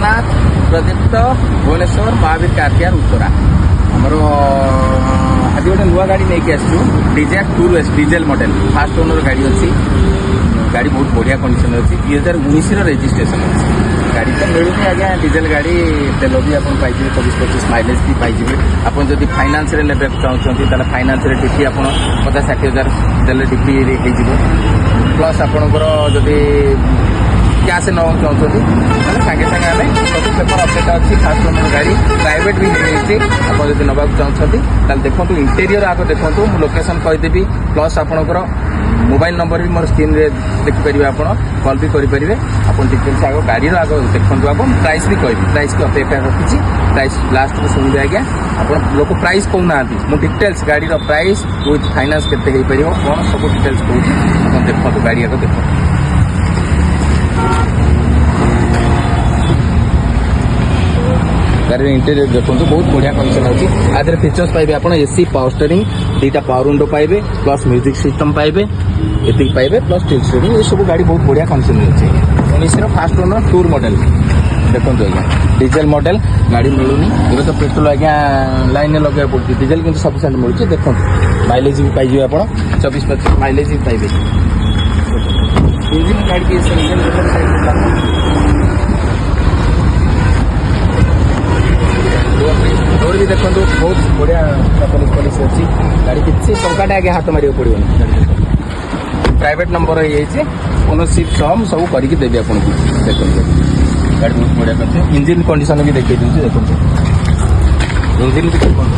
Jagannath Pradipta Bhubaneswar Mahavir car care Uttara ଆମର ଆଜି ଗୋଟେ ନୂଆ ଗାଡ଼ି ନେଇକି ଆସିଛୁ Dzire tour S diesel model first owner ଗାଡ଼ି ଅଛି। ଗାଡ଼ି ବହୁତ ବଢ଼ିଆ କଣ୍ଡିସନ ଅଛି 2019 ରେଜିଷ୍ଟ୍ରେସନ ଅଛି। ଗାଡ଼ି ତ ମିଳୁନି ଆଜ୍ଞା ଡିଜେଲ ଗାଡ଼ି ତେଲ ବି ଆପଣ ପାଇଯିବେ 24-25 ମାଇଲେଜ ବି ପାଇଯିବେ। ଆପଣ ଯଦି ଫାଇନାନ୍ସରେ ନେବାକୁ ଚାହୁଁଛନ୍ତି ତାହେଲେ ଫାଇନାନ୍ସରେ ଡିପି ଆପଣ 50-60 ହଜାର ଦେଲେ ଡିପି ହେଇଯିବ। ପ୍ଲସ୍ ଆପଣଙ୍କର ଯଦି କ୍ୟାସ୍ ନେବାକୁ ଚାହୁଁଛନ୍ତି ତାହେଲେ ସାଙ୍ଗେ ସାଙ୍ଗେ ଆମେ ସବୁ ପେପର ଅପଡେଟ୍ ଅଛି। ଫାଷ୍ଟ ଓନର ଗାଡ଼ି ପ୍ରାଇଭେଟ୍ ବି ହେଇଯାଇଛି। ଆପଣ ଯଦି ନେବାକୁ ଚାହୁଁଛନ୍ତି ତାହେଲେ ଦେଖନ୍ତୁ ଇଣ୍ଟେରିୟର ଆଗ ଦେଖନ୍ତୁ ମୁଁ ଲୋକେସନ୍ କହିଦେବି। ପ୍ଲସ୍ ଆପଣଙ୍କର ମୋବାଇଲ ନମ୍ବର ବି ମୋର ସ୍କ୍ରିନ୍ରେ ଦେଖିପାରିବେ। ଆପଣ କଲ୍ ବି କରିପାରିବେ। ଆପଣ ଡିଟେଲ୍ସ ଆଗ ଗାଡ଼ିର ଆଗ ଦେଖନ୍ତୁ। ଆଗ ପ୍ରାଇସ୍ ବି କହିବି ପ୍ରାଇସ୍ କି ଅପେକ୍ଷା ରଖିଛି। ପ୍ରାଇସ୍ ଲାଷ୍ଟକୁ ଶୁଣିବେ ଆଜ୍ଞା। ଆପଣ ଲୋକ ପ୍ରାଇସ୍ କହୁନାହାନ୍ତି ମୁଁ ଡିଟେଲ୍ସ ଗାଡ଼ିର ପ୍ରାଇସ୍ ୱିଥ୍ ଫାଇନାନ୍ସ କେତେ ହେଇପାରିବ କ'ଣ ସବୁ ଡିଟେଲ୍ସ କହୁଛି। ଆପଣ ଦେଖନ୍ତୁ ଗାଡ଼ି ଆଗ ଦେଖନ୍ତୁ। ଗାଡ଼ିର ଇଣ୍ଟେରିୟର ଦେଖନ୍ତୁ ବହୁତ ବଢ଼ିଆ କଣ୍ଡିସନ ଅଛି। ଆ ଦେହରେ ଫିଚର୍ସ ପାଇବେ ଆପଣ ଏସି ପାୱାର ଷ୍ଟେରିଂ 2ଟା ପାୱାର ୱିଣ୍ଡୋ ପାଇବେ ପ୍ଲସ୍ ମ୍ୟୁଜିକ୍ ସିଷ୍ଟମ୍ ପାଇବେ ଏତିକି ପାଇବେ ପ୍ଲସ୍ ଷ୍ଟିଲ୍ ଷ୍ଟେରିଂ। ଏସବୁ ଗାଡ଼ି ବହୁତ ବଢ଼ିଆ କଣ୍ଡିସନରେ ଅଛି। 19ର ଫାଷ୍ଟ ଓନର ଟୁର୍ ମଡେଲ ଦେଖନ୍ତୁ ଆଜ୍ଞା ଡିଜେଲ ମଡେଲ ଗାଡ଼ି ମିଳୁନି। ଏବେ ତ ପେଟ୍ରୋଲ ଆଜ୍ଞା ଲାଇନରେ ଲଗାଇବାକୁ ପଡ଼ୁଛି ଡିଜେଲ କିନ୍ତୁ ସଫିସିଏଣ୍ଟ ମିଳୁଛି। ଦେଖନ୍ତୁ ମାଇଲେଜ ବି ପାଇଯିବେ ଆପଣ 24-25 ମାଇଲେଜ ବି ପାଇବେ। ଇଞ୍ଜିନ ଗାଡ଼ି ରୋड ବି ଦେଖନ୍ତୁ ବହୁତ ବଢ଼ିଆ ପଲିସି ଅଛି। ଗାଡ଼ି କିଛି ଟଙ୍କାଟେ ଆଜ୍ଞା ହାତ ମାରିବାକୁ ପଡ଼ିବନି। ପ୍ରାଇଭେଟ୍ ନମ୍ବର ହେଇଯାଇଛି ଓନରସିପ୍ ସହ ମୁଁ ସବୁ କରିକି ଦେବି ଆପଣଙ୍କୁ। ଦେଖନ୍ତୁ ଗାଡ଼ି ବହୁତ ବଢ଼ିଆ କରିଛି। ଇଞ୍ଜିନ କଣ୍ଡିସନ ବି ଦେଖେଇ ଦେଉଛି ଦେଖନ୍ତୁ। ଇଞ୍ଜିନ ବି ଦେଖନ୍ତୁ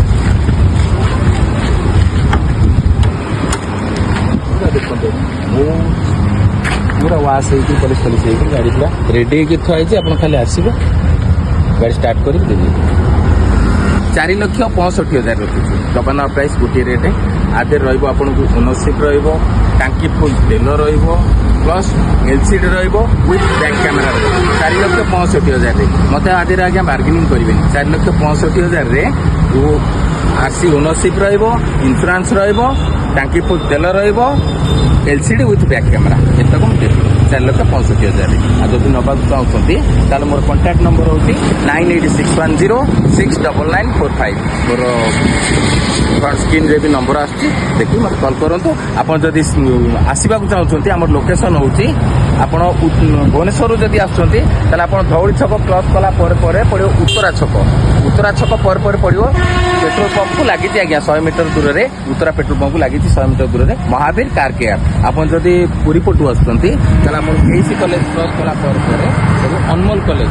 ଦେଖନ୍ତୁ ପୁରା ୱାସ୍ ହେଇକି ପଲିସି ହେଇକି ଗାଡ଼ି ପୁରା ରେଡ଼ି ହେଇକି ଥୁଆ ହେଇଛି। ଆପଣ ଖାଲି ଆସିବେ ଗାଡ଼ି ଷ୍ଟାର୍ଟ କରିକି ଦେବେ। 4,65,000 ରଖୁଛୁ। ଦୋକାନ ପ୍ରାଇସ୍ ଗୋଟିଏ ରେଟ୍। ଆଦେହରେ ରହିବ ଆପଣଙ୍କୁ ଓନରସିପ୍ ରହିବ ଟାଙ୍କି ଫୁଲ୍ ତେଲ ରହିବ ପ୍ଲସ୍ LCD ରହିବ ୱିଥ୍ ବ୍ୟାକ୍ କ୍ୟାମେରା ରହିବ 4,65,000ରେ। ମୋତେ ଆଦେହରେ ଆଜ୍ଞା ବାର୍ଗେନିଂ କରିବେନି। 4,65,000ରେ RC ଓନରସିପ୍ ରହିବ ଇନ୍ସୁରାନ୍ସ ରହିବ ଟାଙ୍କି ଫୁଲ୍ ତେଲ ରହିବ LCD ୱିଥ୍ ବ୍ୟାକ୍ କ୍ୟାମେରା ଏତକ ମୁଁ ଦେବି 4,65,000ରେ। ଆଉ ଯଦି ନେବାକୁ ଚାହୁଁଛନ୍ତି ତାହେଲେ ମୋର କଣ୍ଟାକ୍ଟ ନମ୍ବର ହେଉଛି 9861069945। ମୋର ଫ୍ରଣ୍ଟ ସ୍କ୍ରିନ୍ରେ ବି ନମ୍ବର ଆସୁଛି ଦେଖି ମୋତେ କଲ୍ କରନ୍ତୁ। ଆପଣ ଯଦି ଆସିବାକୁ ଚାହୁଁଛନ୍ତି ଆମର ଲୋକେସନ୍ ହେଉଛି ଆପଣ ଭୁବନେଶ୍ୱରରୁ ଯଦି ଆସୁଛନ୍ତି ତାହେଲେ ଆପଣ ଧଉଳି ଛକ କ୍ରସ୍ କଲା ପରେ ପରେ ପଡ଼ିବ ଉତ୍ତରା ଛକ। ଉତ୍ତରା ଛକ ପରେ ପରେ ପଡ଼ିବ ପେଟ୍ରୋଲ ପମ୍ପକୁ ଲାଗିଛି ଆଜ୍ଞା 100 ମିଟର ଦୂରରେ। ଉତ୍ତରା ପେଟ୍ରୋଲ ପମ୍ପକୁ ଲାଗିଛି 100 ମିଟର ଦୂରରେ ମହାବୀର କାର କେୟାର। ଆପଣ ଯଦି ପୁରୀ ପଟୁ ଆସୁଛନ୍ତି ତାହେଲେ ଆପଣ KC କଲେଜ କ୍ରସ୍ କଲା ପରେ ପରେ ଅନମୋଲ କଲେଜ